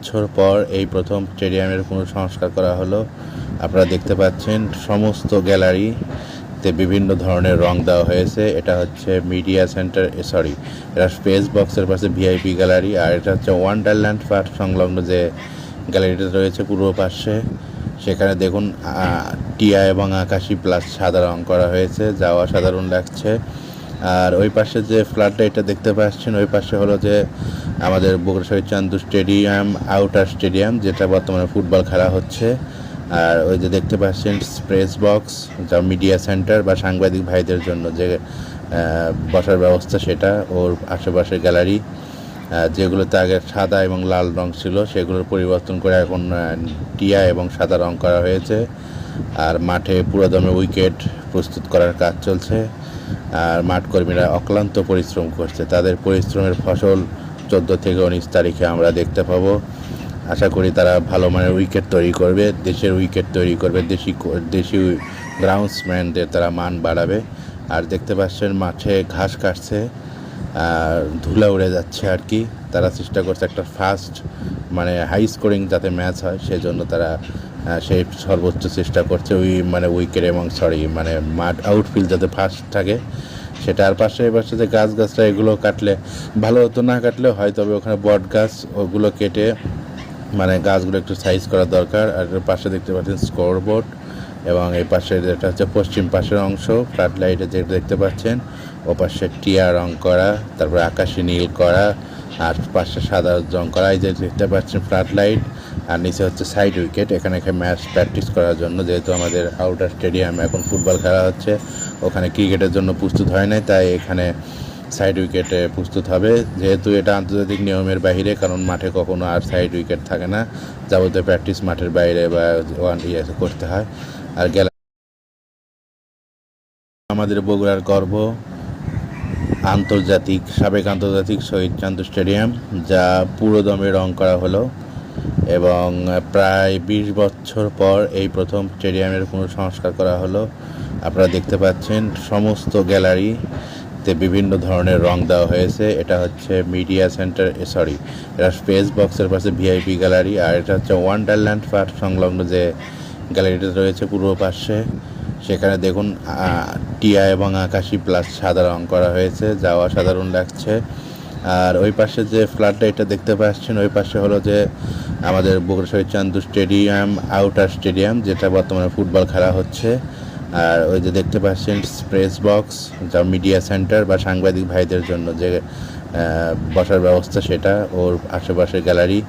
বছর পর এই প্রথম স্টেডিয়ামের পুনঃসংস্কার করা হলো। আপনারা দেখতে পাচ্ছেন সমস্ত গ্যালারিতে বিভিন্ন ধরনের রং দেওয়া হয়েছে। এটা হচ্ছে মিডিয়া সেন্টার, সরি, এটা স্পেস বক্সের পাশে ভিআইপি গ্যালারি, আর এটা হচ্ছে ওয়ান্ডারল্যান্ড পার্ক সংলগ্ন যে গ্যালারিটা রয়েছে পূর্ব পাশে। সেখানে দেখুন টিয়া এবং আকাশি প্লাস সাদা রং করা হয়েছে, যা অসাধারণ লাগছে। আর ওই পাশে যে ফ্ল্যাট লাইটটা দেখতে পাচ্ছেন, ওই পাশে হলো যে আমাদের বগুড়া শহীদ চান্দু স্টেডিয়াম, আউটার স্টেডিয়াম, যেটা বর্তমানে ফুটবল খেলা হচ্ছে। আর ওই যে দেখতে পাচ্ছেন প্রেস বক্স, যা মিডিয়া সেন্টার বা সাংবাদিক ভাইদের জন্য যে বসার ব্যবস্থা, সেটা ওর আশেপাশে গ্যালারি, যেগুলোতে আগে সাদা এবং লাল রং ছিল সেগুলোর পরিবর্তন করে এখন টিয়া এবং সাদা রং করা হয়েছে। আর মাঠে পুরোদমে উইকেট প্রস্তুত করার কাজ চলছে। আর মাঠ কর্মীরা অক্লান্ত পরিশ্রম করছে, তাদের পরিশ্রমের ফসল 14 থেকে 19 তারিখে আমরা দেখতে পাবো। আশা করি তারা ভালো মানের উইকেট তৈরি করবে, দেশের উইকেট তৈরি করবে, দেশি গ্রাউন্ডসম্যানদের তারা মান বাড়াবে। আর দেখতে পাচ্ছেন মাঠে ঘাস কাটছে, ধুলা উড়ে যাচ্ছে আর কি। তারা চেষ্টা করছে একটা ফাস্ট মানে হাই স্কোরিং যাতে ম্যাচ হয়, সেজন্য তারা সেই সর্বোচ্চ চেষ্টা করছে উইকেট এবং মাঠ আউটফিল্ড যাতে ফাস্ট থাকে সেটা। আর পাশে যে গাছগাছরা এগুলো কাটলে ভালো হতো, না কাটলেও হয়, তবে ওখানে বট গাছ ওগুলো কেটে গাছগুলো একটু সাইজ করা দরকার। আর পাশে দেখতে পাচ্ছেন স্কোরবোর্ড, এবং এই পাশে যেটা হচ্ছে পশ্চিম পাশের অংশ ফ্লাড লাইটে যেটা দেখতে পাচ্ছেন, ও পাশে টিয়া রং করা, তারপরে আকাশি নীল করা, আর পাশে সাদা রং করা। এই যে দেখতে পাচ্ছেন ফ্লাড লাইট, আর নিচে হচ্ছে সাইড উইকেট। এখানে ম্যাচ প্র্যাকটিস করার জন্য, যেহেতু আমাদের আউটার স্টেডিয়ামে এখন ফুটবল খেলা হচ্ছে, ওখানে ক্রিকেটের জন্য প্রস্তুত হয় নাই, তাই এখানে সাইড উইকেটে প্রস্তুত হবে। যেহেতু এটা আন্তর্জাতিক নিয়মের বাইরে, কারণ মাঠে কখনো আর সাইড উইকেট থাকে না, যাবতীয় প্র্যাকটিস মাঠের বাইরে বা করতে হয়। আর আমাদের বগুড়ার গর্ব, সাবেক আন্তর্জাতিক শহীদ চান্দু স্টেডিয়াম, যা পুরোদমে রং করা হলো, এবং প্রায় 20 বছর পর এই প্রথম স্টেডিয়ামের পুনঃসংস্কার করা হলো। আপনারা দেখতে পাচ্ছেন সমস্ত গ্যালারিতে বিভিন্ন ধরনের রং দেওয়া হয়েছে। এটা হচ্ছে মিডিয়া সেন্টার, সরি, এটা স্পেস বক্সের পাশে ভিআইপি গ্যালারি, আর এটা হচ্ছে ওয়ান্ডারল্যান্ড পার্ক সংলগ্ন যে গ্যালারিটা রয়েছে পূর্ব পাশে। সেখানে দেখুন টিয়া এবং আকাশি প্লাস সাদা রং করা হয়েছে, যা অসাধারণ লাগছে। আর ওই পাশে যে ফ্ল্যাট লাইটটা দেখতে পাচ্ছেন, ওই পাশে হলো যে আমাদের বগুড়া শহীদ চান্দু স্টেডিয়াম, আউটার স্টেডিয়াম, যেটা বর্তমানে ফুটবল খেলা হচ্ছে। আর ওই যে দেখতে পাচ্ছেন প্রেস বক্স, যা মিডিয়া সেন্টার বা সাংবাদিক ভাইদের জন্য যে বসার ব্যবস্থা, সেটা ওর আশেপাশে গ্যালারি।